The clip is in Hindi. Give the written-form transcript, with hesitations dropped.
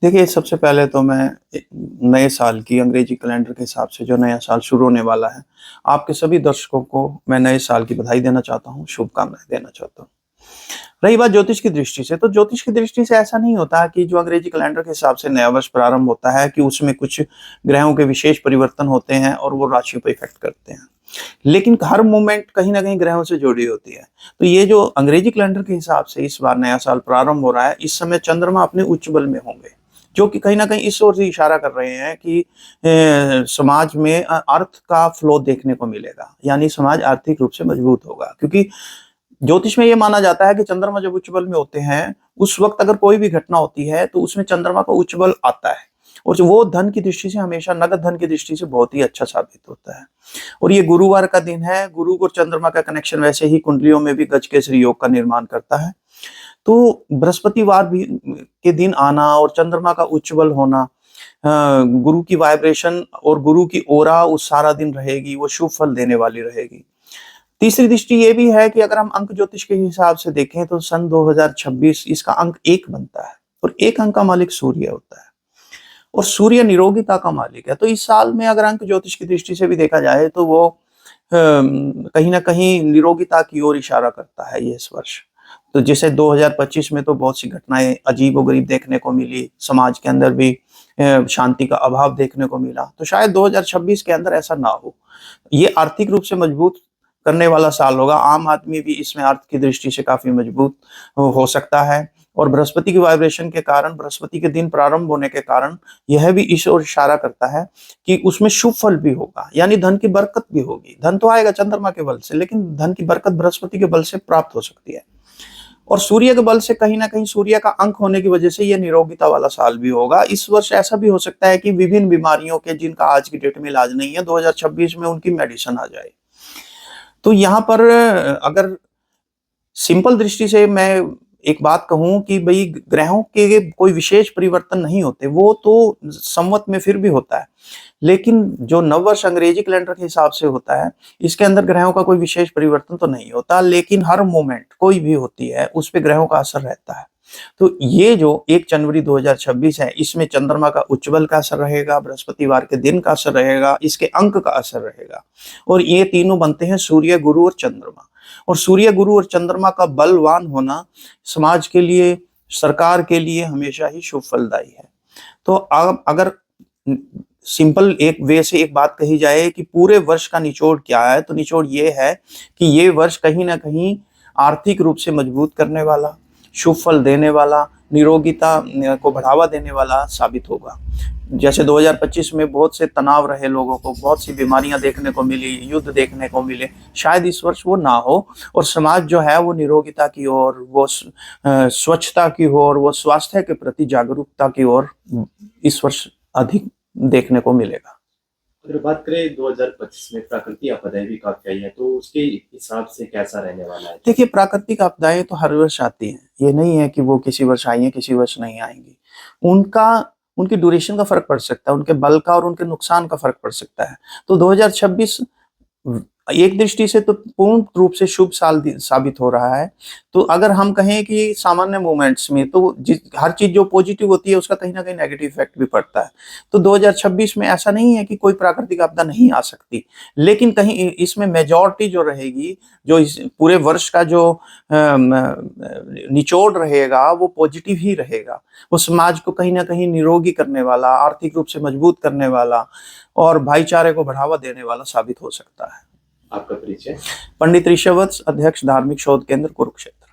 देखिए, सबसे पहले तो मैं नए साल की अंग्रेजी कैलेंडर के हिसाब से जो नया साल शुरू होने वाला है, आपके सभी दर्शकों को मैं नए साल की बधाई देना चाहता हूँ, शुभकामनाएँ देना चाहता हूँ। रही बात ज्योतिष की दृष्टि से, तो ज्योतिष की दृष्टि से ऐसा नहीं होता कि जो अंग्रेजी कैलेंडर के हिसाब से नया वर्ष प्रारंभ होता है कि उसमें कुछ ग्रहों के विशेष परिवर्तन होते हैं और वो राशियों पे इफ़ेक्ट करते हैं। लेकिन हर मूवमेंट कहीं न कहीं ग्रहों से जुड़ी होती है। तो ये जो अंग्रेजी कैलेंडर के हिसाब से इस बार नया साल प्रारंभ हो रहा है, इस समय चंद्रमा अपने उच्च बल में होंगे, जो कि कहीं न कहीं इस ओर से इशारा कर रहे हैं कि समाज में अर्थ का फ्लो देखने को मिलेगा, यानी समाज आर्थिक रूप से मजबूत होगा। क्योंकि ज्योतिष में ये माना जाता है कि चंद्रमा जब उच्च बल में होते हैं, उस वक़्त अगर कोई भी घटना होती है, तो उसमें चंद्रमा का उच्च बल आता है और जो वो धन की दृष्टि से हमेशा नगद धन की दृष्टि से बहुत ही अच्छा साबित होता है। और ये गुरुवार का दिन है, गुरु और चंद्रमा का कनेक्शन वैसे ही कुंडलियों में भी गजकेसरी योग का निर्माण करता है। तो बृहस्पतिवार भी के दिन आना और चंद्रमा का उच्च बल होना, गुरु की वाइब्रेशन और गुरु की ऑरा उस सारा दिन रहेगी, वो शुभ फल देने वाली रहेगी। तीसरी दृष्टि ये भी है कि अगर हम अंक ज्योतिष के हिसाब से देखें तो सन 2026 इसका अंक 1 बनता है और 1 अंक का मालिक सूर्य होता है और सूर्य निरोगिता का मालिक है। तो इस साल में अगर अंक ज्योतिष की दृष्टि से भी देखा जाए तो वो कहीं न कहीं निरोगिता की ओर इशारा करता है ये इस वर्ष। तो जैसे 2025 में तो बहुत सी घटनाएँ अजीब-ओ-गरीब देखने को मिली, समाज के अंदर भी शांति का अभाव देखने को मिला, तो शायद 2026 के अंदर ऐसा ना हो। ये आर्थिक रूप से मजबूत करने वाला साल होगा, आम आदमी भी इसमें अर्थ की दृष्टि से काफ़ी मजबूत हो सकता है और बृहस्पति की वाइब्रेशन के कारण, बृहस्पति के दिन प्रारंभ होने के कारण यह भी इस ओर इशारा करता है कि उसमें शुभ फल भी होगा, यानी धन की बरकत भी होगी। धन तो आएगा चंद्रमा के बल से, लेकिन धन की बरकत बृहस्पति के बल से प्राप्त हो सकती है। और सूर्य के बल से कहीं न कहीं सूर्य का अंक होने की वजह से ये निरोगिता वाला साल भी होगा। इस वर्ष ऐसा भी हो सकता है कि विभिन्न बीमारियों के जिनका आज की डेट में इलाज नहीं है, 2026 में उनकी मेडिसिन आ जाए। तो यहाँ पर अगर सिंपल दृष्टि से मैं एक बात कहूँ कि भई ग्रहों के कोई विशेष परिवर्तन नहीं होते, वो तो संवत में फिर भी होता है। लेकिन जो नववर्ष अंग्रेजी कैलेंडर के हिसाब से होता है, इसके अंदर ग्रहों का कोई विशेष परिवर्तन तो नहीं होता, लेकिन हर मोमेंट कोई भी होती है, उस पे ग्रहों का असर रहता है। तो ये जो 1 जनवरी 2026 है, इसमें चंद्रमा का उच्च बल का असर रहेगा, बृहस्पतिवार के दिन का असर रहेगा, इसके अंक का असर रहेगा और ये तीनों बनते हैं सूर्य, गुरु और चंद्रमा। और सूर्य, गुरु और चंद्रमा का बलवान होना समाज के लिए, सरकार के लिए हमेशा ही शुभ फलदायी है। तो अगर सिंपल एक वे से एक बात कही जाए कि पूरे वर्ष का निचोड़ क्या है, तो निचोड़ ये है कि ये वर्ष कहीं न कहीं आर्थिक रूप से मजबूत करने वाला, शुभ फल देने वाला, निरोगिता को बढ़ावा देने वाला साबित होगा। जैसे 2025 में बहुत से तनाव रहे लोगों को, बहुत सी बीमारियां देखने को मिली, युद्ध देखने को मिले, शायद इस वर्ष वो ना हो और समाज जो है वो निरोगिता की ओर, वो स्वच्छता की ओर, वो स्वास्थ्य के प्रति जागरूकता की ओर इस वर्ष अधिक देखने को मिलेगा। अगर बात करें 2025 में प्राकृतिक आपदाएं भी काफी आई है, तो उसके हिसाब से कैसा रहने वाला है? देखिए, प्राकृतिक आपदाएं तो हर वर्ष आती हैं, ये नहीं है कि वो किसी वर्ष आई हैं, किसी वर्ष नहीं आएंगी। उनका उनकी ड्यूरेशन का फर्क पड़ सकता है, उनके बल का और उनके नुकसान का फर्क पड़ सकता है। तो 2026 एक दृष्टि से तो पूर्ण रूप से शुभ साल साबित हो रहा है। तो अगर हम कहें कि सामान्य मोमेंट्स में तो हर चीज जो पॉजिटिव होती है उसका कहीं ना कहीं नेगेटिव इफेक्ट भी पड़ता है। तो 2026 में ऐसा नहीं है कि कोई प्राकृतिक आपदा नहीं आ सकती, लेकिन कहीं इसमें मेजॉरिटी जो रहेगी, जो इस पूरे वर्ष का जो निचोड़ रहेगा वो पॉजिटिव ही रहेगा। वो समाज को कहीं ना कहीं निरोगी करने वाला, आर्थिक रूप से मजबूत करने वाला और भाईचारे को बढ़ावा देने वाला साबित हो सकता है। आपका परिचय? पंडित ऋषभवत्स, अध्यक्ष धार्मिक शोध केंद्र कुरुक्षेत्र।